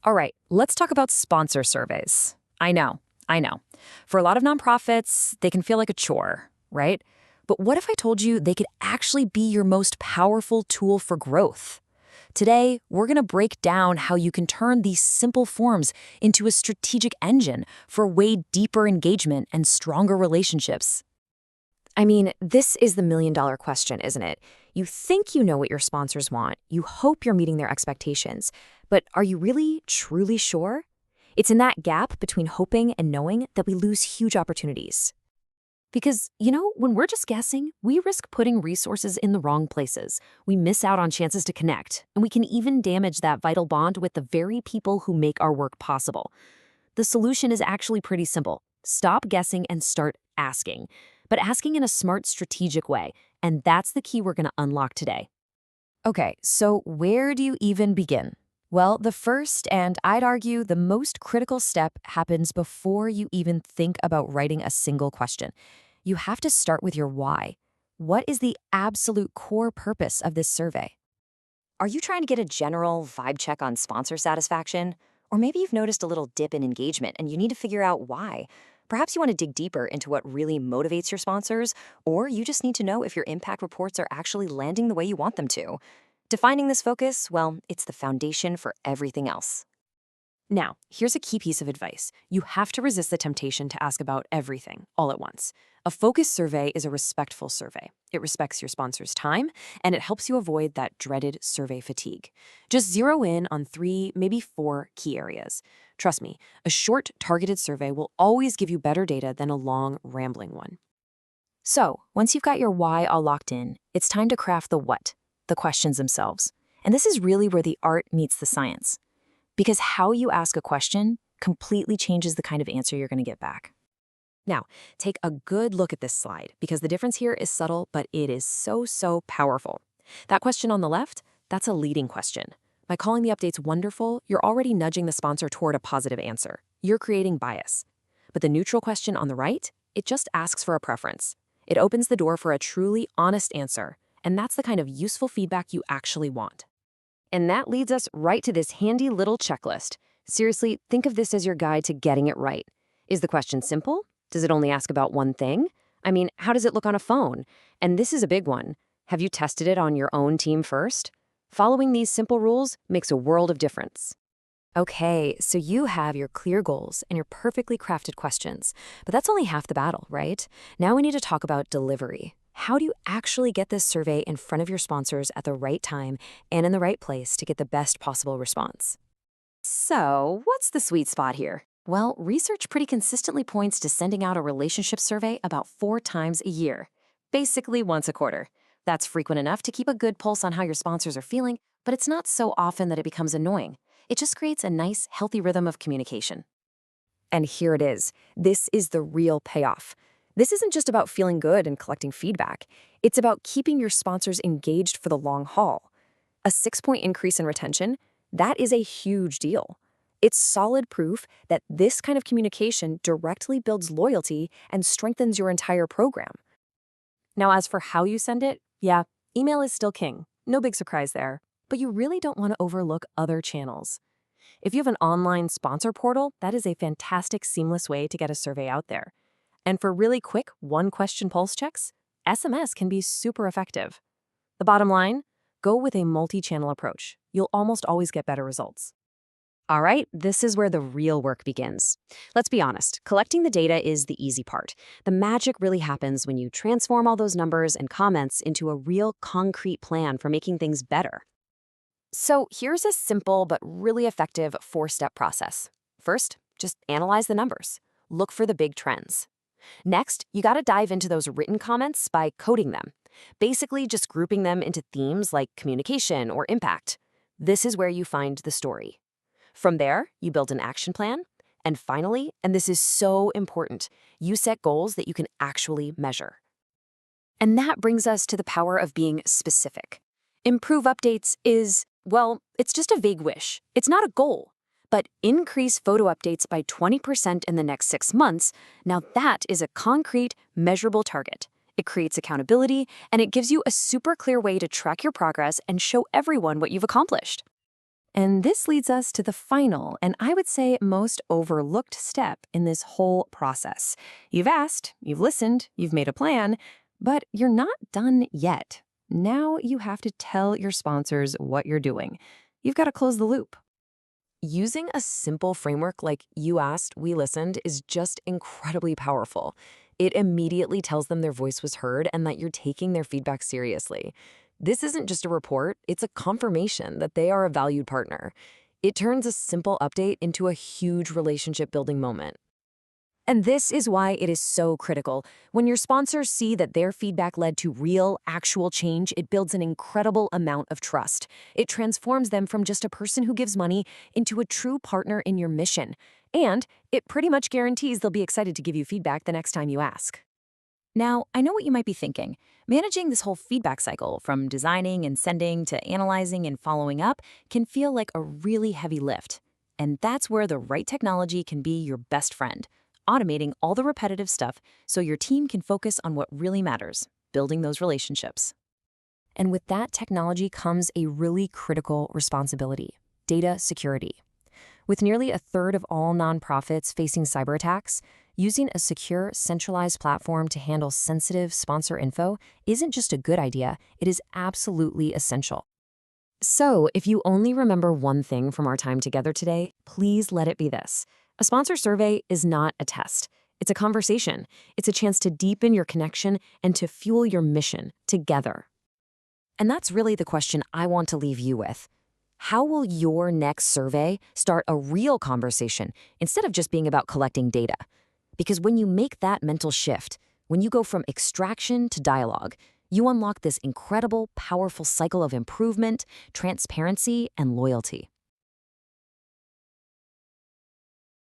All right, let's talk about sponsor surveys. I know, I know. For a lot of nonprofits, they can feel like a chore, right? But what if I told you they could actually be your most powerful tool for growth? Today, we're going to break down how you can turn these simple forms into a strategic engine for way deeper engagement and stronger relationships. I mean, this is the million-dollar question, isn't it? You think you know what your sponsors want, you hope you're meeting their expectations, but are you really, truly sure? It's in that gap between hoping and knowing that we lose huge opportunities. Because, when we're just guessing, we risk putting resources in the wrong places. We miss out on chances to connect, and we can even damage that vital bond with the very people who make our work possible. The solution is actually pretty simple. Stop guessing and start asking. But asking in a smart, strategic way, and that's the key we're going to unlock today. Okay, so where do you even begin? Well, the first, and I'd argue the most critical step happens before you even think about writing a single question. You have to start with your why. What is the absolute core purpose of this survey? Are you trying to get a general vibe check on sponsor satisfaction? Or maybe you've noticed a little dip in engagement and you need to figure out why. Perhaps you want to dig deeper into what really motivates your sponsors, or you just need to know if your impact reports are actually landing the way you want them to. Defining this focus, well, it's the foundation for everything else. Now, here's a key piece of advice. You have to resist the temptation to ask about everything all at once. A focus survey is a respectful survey. It respects your sponsor's time, and it helps you avoid that dreaded survey fatigue. Just zero in on 3, maybe 4 key areas. Trust me, a short, targeted survey will always give you better data than a long, rambling one. So, once you've got your why all locked in, it's time to craft the what, the questions themselves. And this is really where the art meets the science. Because how you ask a question completely changes the kind of answer you're going to get back. Now, take a good look at this slide, because the difference here is subtle, but it is so powerful. That question on the left, that's a leading question. By calling the updates wonderful, you're already nudging the sponsor toward a positive answer. You're creating bias. But the neutral question on the right, it just asks for a preference. It opens the door for a truly honest answer, and that's the kind of useful feedback you actually want. And that leads us right to this handy little checklist. Seriously, think of this as your guide to getting it right. Is the question simple? Does it only ask about one thing? I mean, how does it look on a phone? And this is a big one. Have you tested it on your own team first? Following these simple rules makes a world of difference. Okay, so you have your clear goals and your perfectly crafted questions, but that's only half the battle, right? Now we need to talk about delivery. How do you actually get this survey in front of your sponsors at the right time and in the right place to get the best possible response? So, what's the sweet spot here? Well, research pretty consistently points to sending out a relationship survey about 4 times a year, basically once a quarter. That's frequent enough to keep a good pulse on how your sponsors are feeling, but it's not so often that it becomes annoying. It just creates a nice, healthy rhythm of communication. And here it is. This is the real payoff. This isn't just about feeling good and collecting feedback. It's about keeping your sponsors engaged for the long haul. A 6-point increase in retention, that is a huge deal. It's solid proof that this kind of communication directly builds loyalty and strengthens your entire program. Now, as for how you send it, yeah, email is still king. No big surprise there. But you really don't want to overlook other channels. If you have an online sponsor portal, that is a fantastic, seamless way to get a survey out there. And for really quick, one-question pulse checks, SMS can be super effective. The bottom line, go with a multi-channel approach. You'll almost always get better results. All right, this is where the real work begins. Let's be honest, collecting the data is the easy part. The magic really happens when you transform all those numbers and comments into a real concrete plan for making things better. So here's a simple but really effective 4-step process. First, just analyze the numbers. Look for the big trends. Next, you gotta dive into those written comments by coding them. Basically, just grouping them into themes like communication or impact. This is where you find the story. From there, you build an action plan. And finally, and this is so important, you set goals that you can actually measure. And that brings us to the power of being specific. Improve updates is, well, it's just a vague wish. It's not a goal. But increase photo updates by 20% in the next 6 months, now that is a concrete, measurable target. It creates accountability, and it gives you a super clear way to track your progress and show everyone what you've accomplished. And this leads us to the final, and I would say most overlooked step in this whole process. You've asked, you've listened, you've made a plan, but you're not done yet. Now you have to tell your sponsors what you're doing. You've got to close the loop. Using a simple framework like you asked, we listened is just incredibly powerful. It immediately tells them their voice was heard and that you're taking their feedback seriously. This isn't just a report, it's a confirmation that they are a valued partner. It turns a simple update into a huge relationship-building moment. And this is why it is so critical. When your sponsors see that their feedback led to real, actual change, it builds an incredible amount of trust. It transforms them from just a person who gives money into a true partner in your mission. And it pretty much guarantees they'll be excited to give you feedback the next time you ask. Now, I know what you might be thinking. Managing this whole feedback cycle, from designing and sending to analyzing and following up, can feel like a really heavy lift. And that's where the right technology can be your best friend, automating all the repetitive stuff so your team can focus on what really matters, building those relationships. And with that technology comes a really critical responsibility: data security. With nearly a third of all nonprofits facing cyber attacks, using a secure, centralized platform to handle sensitive sponsor info isn't just a good idea, it is absolutely essential. So, if you only remember one thing from our time together today, please let it be this. A sponsor survey is not a test. It's a conversation. It's a chance to deepen your connection and to fuel your mission together. And that's really the question I want to leave you with. How will your next survey start a real conversation instead of just being about collecting data? Because when you make that mental shift, when you go from extraction to dialogue, you unlock this incredible, powerful cycle of improvement, transparency, and loyalty.